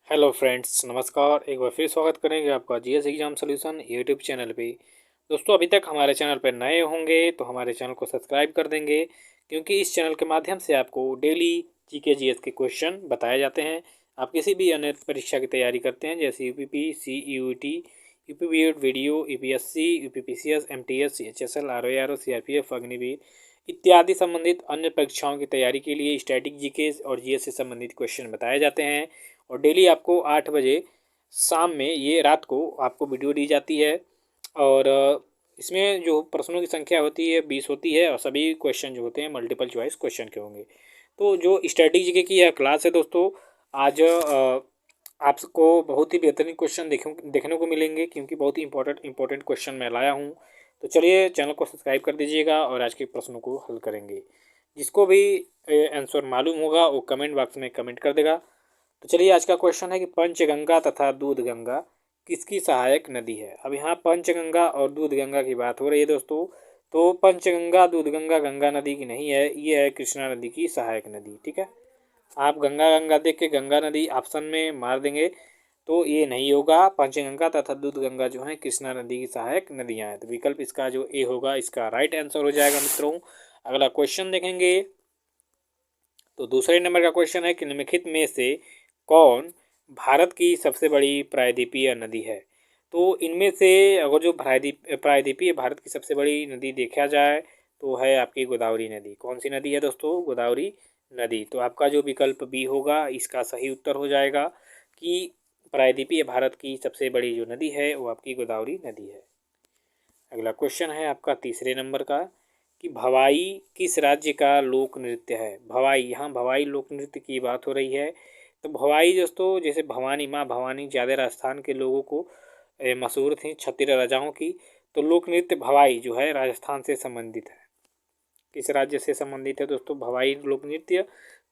Hello friends, नमस्कार। एक बार फिर स्वागत करेंगे आपका GS exam solution YouTube channel पे। दोस्तों, अभी तक हमारे चैनल पर नए होंगे तो हमारे चैनल को सब्सक्राइब कर देंगे, क्योंकि इस चैनल के माध्यम से आपको डेली जीके जीएस के क्वेश्चन बताए जाते हैं। आप किसी भी अन्य परीक्षा की तैयारी करते हैं, जैसे UPP, CET, UP BEd video, UPSC, UPPCS, MTS, CHSL, RORO, CRPF, Agniveer इत्यादि संबंधित अन्य परीक्षाओं की तैयारी के लिए स्टैटिक जीके और जीएस से संबंधित क्वेश्चन बताए जाते हैं। और डेली आपको 8 बजे शाम में, ये रात को आपको वीडियो दी जाती है। और इसमें जो प्रश्नों की संख्या होती है 20 होती है, और सभी क्वेश्चन जो होते हैं मल्टीपल चॉइस क्वेश्चन के होंगे। तो जो स्टैटिक जीके की यह क्लास है दोस्तों, आज आपको बहुत ही बेहतरीन क्वेश्चन देखने को मिलेंगे, क्योंकि बहुत ही इंपॉर्टेंट क्वेश्चन मैं लाया हूँ। तो चलिए, चैनल को सब्सक्राइब कर दीजिएगा और आज के प्रश्नों को हल करेंगे। जिसको भी आंसर मालूम होगा वो कमेंट बॉक्स में कमेंट कर देगा। तो चलिए, आज का क्वेश्चन है कि पंचगंगा तथा दूधगंगा किसकी सहायक नदी है। अब यहाँ पंचगंगा और दूधगंगा की बात हो रही है दोस्तों। तो पंचगंगा दूधगंगा गंगा नदी की नहीं है, ये है कृष्णा नदी की सहायक नदी। ठीक है, आप गंगा गंगा देख के गंगा नदी ऑप्शन में मार देंगे तो ये नहीं होगा। पंचगंगा तथा दूधगंगा जो है कृष्णा नदी की सहायक नदियाँ हैं। तो विकल्प इसका जो ए होगा, इसका राइट आंसर हो जाएगा मित्रों। अगला क्वेश्चन देखेंगे। तो दूसरे नंबर का क्वेश्चन है कि निम्नलिखित में से कौन भारत की सबसे बड़ी प्रायद्वीपीय नदी है। तो इनमें से अगर जो प्रायद्वीपीय भारत की सबसे बड़ी नदी देखा जाए तो है आपकी गोदावरी नदी। कौन सी नदी है दोस्तों? गोदावरी नदी। तो आपका जो विकल्प बी होगा, इसका सही उत्तर हो जाएगा कि प्रायद्वीपीय भारत की सबसे बड़ी जो नदी है वो आपकी गोदावरी नदी है। अगला क्वेश्चन है आपका तीसरे नंबर का कि भवाई किस राज्य का लोक नृत्य है। भवाई, यहाँ भवाई लोक नृत्य की बात हो रही है। तो भवाई दोस्तों, जैसे भवानी, माँ भवानी ज़्यादा राजस्थान के लोगों को मशहूर थी, क्षत्रिय राजाओं की। तो लोक नृत्य भवाई जो है राजस्थान से संबंधित है। किस राज्य से संबंधित है दोस्तों भवाई लोक नृत्य?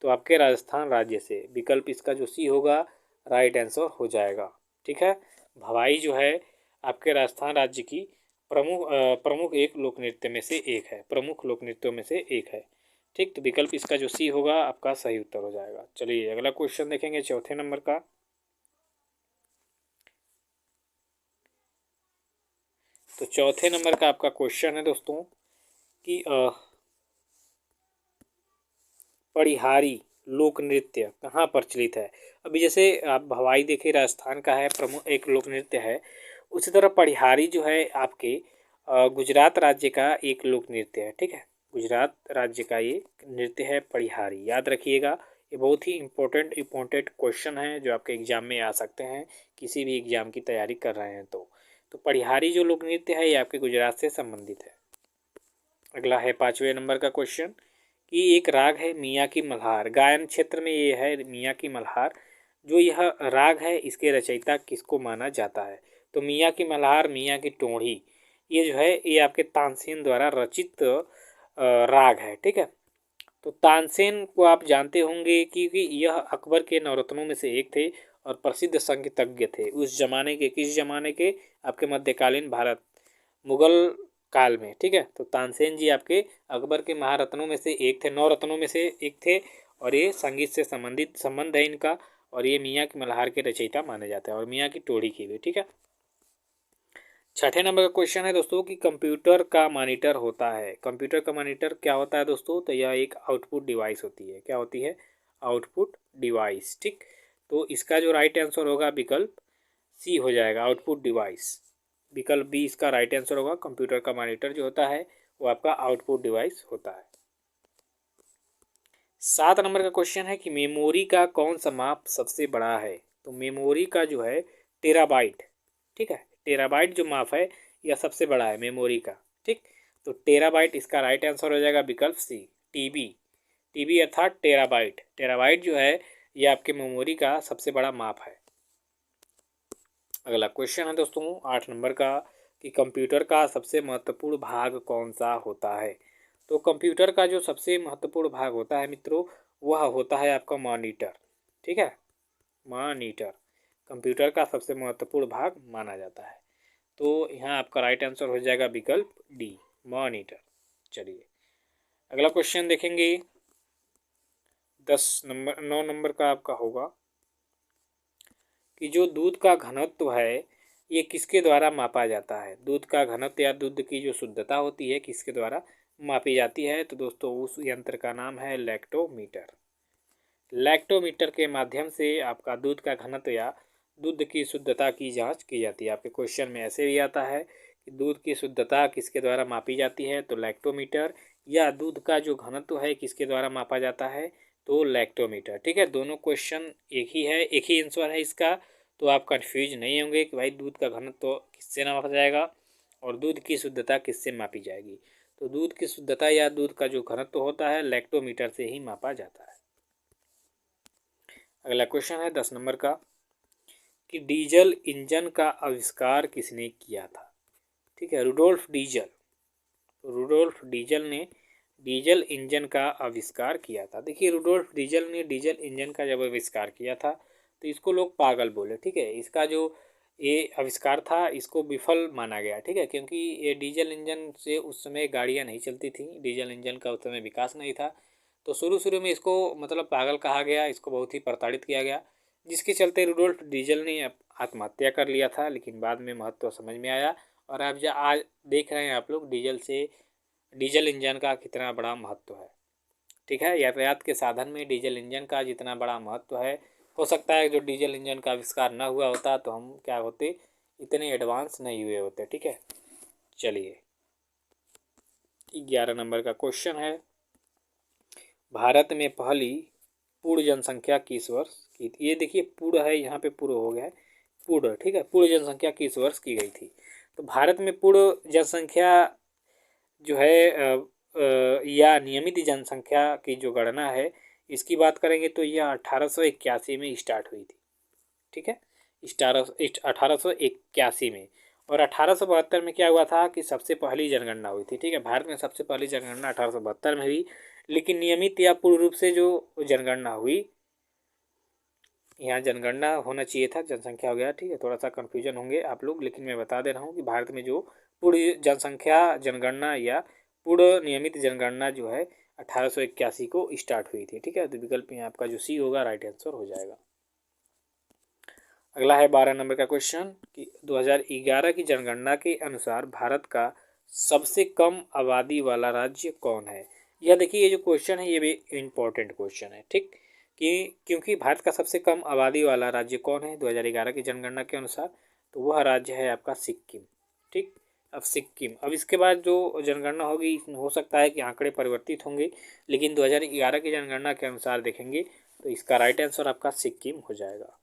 तो आपके राजस्थान राज्य से। विकल्प इसका जो सी होगा, राइट आंसर हो जाएगा। ठीक है, भवाई जो है आपके राजस्थान राज्य की प्रमुख एक लोक नृत्य में से एक है, प्रमुख लोक नृत्यों में से एक है। ठीक, तो विकल्प इसका जो सी होगा आपका सही उत्तर हो जाएगा। चलिए, अगला क्वेश्चन देखेंगे चौथे नंबर का। तो चौथे नंबर का आपका क्वेश्चन है दोस्तों कि पड़िहारी लोक नृत्य कहाँ प्रचलित है। अभी जैसे आप भवाई देखिए राजस्थान का है, प्रमुख एक लोक नृत्य है। उसी तरह पड़िहारी जो है आपके गुजरात राज्य का एक लोक नृत्य है। ठीक है, गुजरात राज्य का ये नृत्य है पड़िहारी। याद रखिएगा, ये बहुत ही इम्पोर्टेंट क्वेश्चन है जो आपके एग्जाम में आ सकते हैं, किसी भी एग्जाम की तैयारी कर रहे हैं तो पड़िहारी जो लोक नृत्य है ये आपके गुजरात से संबंधित है। अगला है पाँचवें नंबर का क्वेश्चन कि एक राग है मियाँ की मल्हार। गायन क्षेत्र में ये है मियाँ की मल्हार। जो यह राग है इसके रचयिता किसको माना जाता है। तो मियाँ की मल्हार, मियाँ की टोढ़ी, ये जो है ये आपके तानसेन द्वारा रचित राग है। ठीक है, तो तानसेन को आप जानते होंगे क्योंकि यह अकबर के नवरत्नों में से एक थे और प्रसिद्ध संगीतज्ञ थे उस जमाने के। किस जमाने के? आपके मध्यकालीन भारत, मुगल काल में। ठीक है, तो तानसेन जी आपके अकबर के महारत्नों में से एक थे, 9 रत्नों में से एक थे। और ये संगीत से संबंधित संबंध है इनका। और ये मियाँ की मल्हार के रचयिता माने जाते हैं, और मियाँ की टोढ़ी की भी। ठीक है, छठे नंबर का क्वेश्चन है दोस्तों कि कंप्यूटर का मॉनिटर होता है। कंप्यूटर का मॉनिटर क्या होता है दोस्तों? तो यह एक आउटपुट डिवाइस होती है। क्या होती है? Output device. ठीक, तो इसका जो राइट आंसर होगा विकल्प सी हो जाएगा, आउटपुट डिवाइस। विकल्प बी इसका राइट आंसर होगा। कंप्यूटर का मॉनिटर जो होता है वो आपका आउटपुट डिवाइस होता है। 7 नंबर का क्वेश्चन है कि मेमोरी का कौन सा माप सबसे बड़ा है। तो मेमोरी का जो है टेराबाइट। ठीक है, टेराबाइट जो माप है यह सबसे बड़ा है मेमोरी का। ठीक, तो टेराबाइट इसका राइट आंसर हो जाएगा विकल्प सी, टीबी। टीबी अर्थात टेराबाइट। टेराबाइट जो है यह आपके मेमोरी का सबसे बड़ा माप है। अगला क्वेश्चन है दोस्तों 8 नंबर का कि कंप्यूटर का सबसे महत्वपूर्ण भाग कौन सा होता है। तो कंप्यूटर का जो सबसे महत्वपूर्ण भाग होता है मित्रों, वह होता है आपका मॉनिटर। ठीक है, मॉनिटर कंप्यूटर का सबसे महत्वपूर्ण भाग माना जाता है। तो यहाँ आपका राइट आंसर हो जाएगा विकल्प डी, मॉनिटर। चलिए, अगला क्वेश्चन देखेंगे। 9 नंबर का आपका होगा कि जो दूध का घनत्व है ये किसके द्वारा मापा जाता है। दूध का घनत्व या दूध की जो शुद्धता होती है किसके द्वारा मापी जाती है। तो दोस्तों उस यंत्र का नाम है लैक्टोमीटर। लैक्टोमीटर के माध्यम से आपका दूध का घनत्व या दूध की शुद्धता की जांच की जाती है। आपके क्वेश्चन में ऐसे भी आता है कि दूध की शुद्धता किसके द्वारा मापी जाती है, तो लैक्टोमीटर, या दूध का जो घनत्व है किसके द्वारा मापा जाता है, तो लैक्टोमीटर। ठीक है, दोनों क्वेश्चन एक ही है, एक ही आंसर है इसका, तो आप कंफ्यूज नहीं होंगे कि भाई दूध का घनत्व किससे मापा जाएगा और दूध की शुद्धता किससे मापी जाएगी। तो दूध की शुद्धता या दूध का जो घनत्व होता है लैक्टोमीटर से ही मापा जाता है। अगला क्वेश्चन है 10 नंबर का कि डीजल इंजन का आविष्कार किसने किया था। ठीक है, रुडोल्फ डीजल। रुडोल्फ डीजल ने डीजल इंजन का आविष्कार किया था। देखिए रुडोल्फ डीजल ने डीजल इंजन का जब आविष्कार किया था तो इसको लोग पागल बोले। ठीक है, इसका जो ये आविष्कार था इसको विफल माना गया। ठीक है, क्योंकि ये डीजल इंजन से उस समय गाड़ियाँ नहीं चलती थी, डीजल इंजन का उस समय विकास नहीं था, तो शुरू शुरू में इसको मतलब पागल कहा गया, इसको बहुत ही प्रताड़ित किया गया, जिसके चलते रुडोल्फ डीजल ने आत्महत्या कर लिया था। लेकिन बाद में महत्व समझ में आया और आप जो आज देख रहे हैं आप लोग डीजल इंजन का कितना बड़ा महत्व है। ठीक है, यातायात के साधन में डीजल इंजन का जितना बड़ा महत्व है, हो सकता है जो डीजल इंजन का आविष्कार ना हुआ होता तो हम क्या होते, इतने एडवांस नहीं हुए होते। ठीक है, चलिए 11 नंबर का क्वेश्चन है, भारत में पहली पूर्ण जनसंख्या किस वर्ष की थी। ये देखिए पूर्ण है, यहाँ पे पूर्ण हो गया है पूर्ण। ठीक है, पूर्ण जनसंख्या किस वर्ष की गई थी। तो भारत में पूर्ण जनसंख्या जो है या नियमित जनसंख्या की जो गणना है इसकी बात करेंगे तो यह 1881 में स्टार्ट हुई थी। ठीक है, 1881 में। और 1872 में क्या हुआ था कि सबसे पहली जनगणना हुई थी। ठीक है, भारत में सबसे पहली जनगणना 1872 में हुई, लेकिन नियमित या पूर्ण रूप से जो जनगणना हुई, यहाँ जनगणना होना चाहिए था, जनसंख्या हो गया। ठीक है, थोड़ा सा कन्फ्यूजन होंगे आप लोग, लेकिन मैं बता दे रहा हूँ कि भारत में जो पूर्ण जनसंख्या जनगणना या पूर्ण नियमित जनगणना जो है 1881 को स्टार्ट हुई थी। ठीक है, तो विकल्प में आपका जो सी होगा राइट आंसर हो जाएगा। अगला है 12 नंबर का क्वेश्चन कि 2011 की जनगणना के अनुसार भारत का सबसे कम आबादी वाला राज्य कौन है। यह देखिए ये जो क्वेश्चन है ये भी इम्पोर्टेंट क्वेश्चन है। ठीक, कि क्योंकि भारत का सबसे कम आबादी वाला राज्य कौन है 2011 की जनगणना के अनुसार, तो वह राज्य है आपका सिक्किम। ठीक, अब सिक्किम, अब इसके बाद जो जनगणना होगी हो सकता है कि आंकड़े परिवर्तित होंगे, लेकिन 2011 की जनगणना के अनुसार देखेंगे तो इसका राइट आंसर आपका सिक्किम हो जाएगा।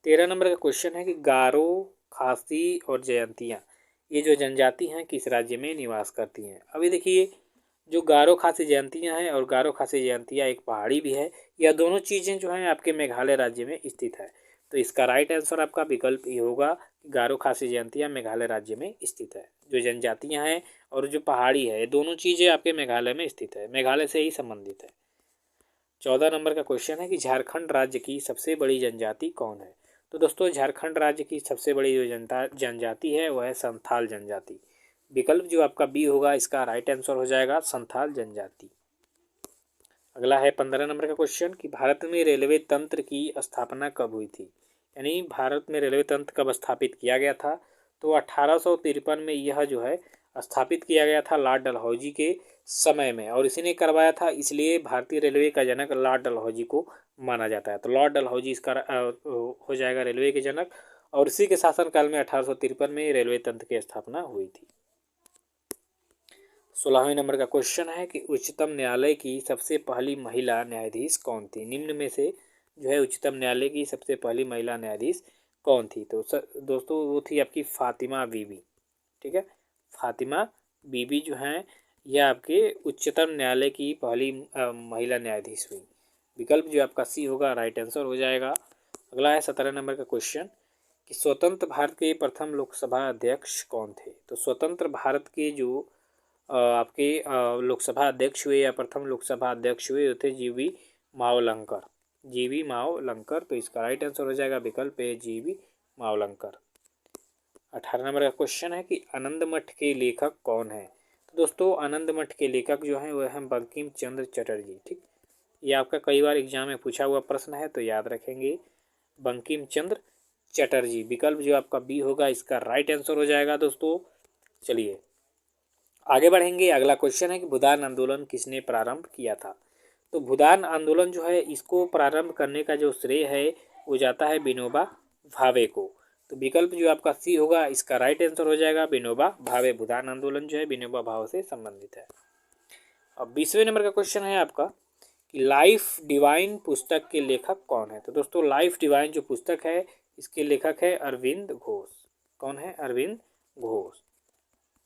13 नंबर का क्वेश्चन है कि गारो, खासी और जयंतियाँ ये जो जनजाति हैं किस राज्य में निवास करती हैं। अभी देखिए जो गारो खासी जयंतियाँ हैं और गारो खासी जयंतियाँ एक पहाड़ी भी है, यह दोनों चीज़ें जो हैं आपके मेघालय राज्य में स्थित है। तो इसका राइट आंसर आपका विकल्प ये होगा कि गारो खासी जयंतियाँ मेघालय राज्य में स्थित है। जो जनजातियाँ हैं और जो पहाड़ी है ये दोनों चीज़ें आपके मेघालय में स्थित है, मेघालय से ही संबंधित है। 14 नंबर का क्वेश्चन है कि झारखंड राज्य की सबसे बड़ी जनजाति कौन है। तो दोस्तों झारखंड राज्य की सबसे बड़ी जो जनजाति है वह है संथाल जनजाति। विकल्प जो आपका बी होगा इसका राइट आंसर हो जाएगा संथाल जनजाति। अगला है 15 नंबर का क्वेश्चन कि भारत में रेलवे तंत्र की स्थापना कब हुई थी। यानी भारत में रेलवे तंत्र कब स्थापित किया गया था। तो 1853 में यह जो है स्थापित किया गया था लॉर्ड डलहौजी के समय में, और इसी ने करवाया था, इसलिए भारतीय रेलवे का जनक लॉर्ड डलहौजी को माना जाता है। तो लॉर्ड डलहौजी इसका हो जाएगा रेलवे के जनक, और इसी के शासनकाल में 1853 में रेलवे तंत्र की स्थापना हुई थी। 16वें नंबर का क्वेश्चन है कि उच्चतम न्यायालय की सबसे पहली महिला न्यायाधीश कौन थी। निम्न में से जो है उच्चतम न्यायालय की सबसे पहली महिला न्यायाधीश कौन थी। तो दोस्तों वो थी आपकी फातिमा बीबी। ठीक है, फातिमा बीबी जो हैं यह आपके उच्चतम न्यायालय की पहली महिला न्यायाधीश हुई। विकल्प जो आपका सी होगा राइट आंसर हो जाएगा। अगला है 17 नंबर का क्वेश्चन कि स्वतंत्र भारत के प्रथम लोकसभा अध्यक्ष कौन थे। तो स्वतंत्र भारत के जो आपके लोकसभा अध्यक्ष हुए या प्रथम लोकसभा अध्यक्ष हुए थे जीवी मावलंकर। जीवी मावलंकर, तो इसका राइट आंसर हो जाएगा विकल्प ए जीवी मावलंकर। 18 नंबर का क्वेश्चन है कि आनंद मठ के लेखक कौन है। तो दोस्तों आनंद मठ के लेखक जो हैं वह हैं बंकिम चंद्र चटर्जी। ठीक, ये आपका कई बार एग्जाम में पूछा हुआ प्रश्न है तो याद रखेंगे। बंकिम चंद्र चटर्जी। विकल्प जो आपका बी होगा इसका राइट आंसर हो जाएगा दोस्तों। चलिए आगे बढ़ेंगे। अगला क्वेश्चन है कि भूदान आंदोलन किसने प्रारंभ किया था। तो भूदान आंदोलन जो है इसको प्रारंभ करने का जो श्रेय है वो जाता है विनोबा भावे को। तो विकल्प जो आपका सी होगा इसका राइट आंसर हो जाएगा विनोबा भावे। भूदान आंदोलन जो है विनोबा भावे से संबंधित है। अब 20वें नंबर का क्वेश्चन है आपका कि लाइफ डिवाइन पुस्तक के लेखक कौन है। तो दोस्तों लाइफ डिवाइन जो पुस्तक है इसके लेखक है अरविंद घोष। कौन है? अरविंद घोष।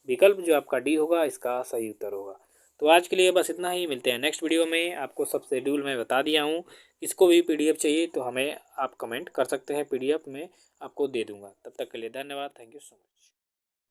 विकल्प जो आपका डी होगा इसका सही उत्तर होगा। तो आज के लिए बस इतना ही। मिलते हैं नेक्स्ट वीडियो में। आपको सब शेड्यूल मैं बता दिया हूँ। इसको भी पीडीएफ चाहिए तो हमें आप कमेंट कर सकते हैं, पीडीएफ में आपको दे दूंगा। तब तक के लिए धन्यवाद। Thank you so much.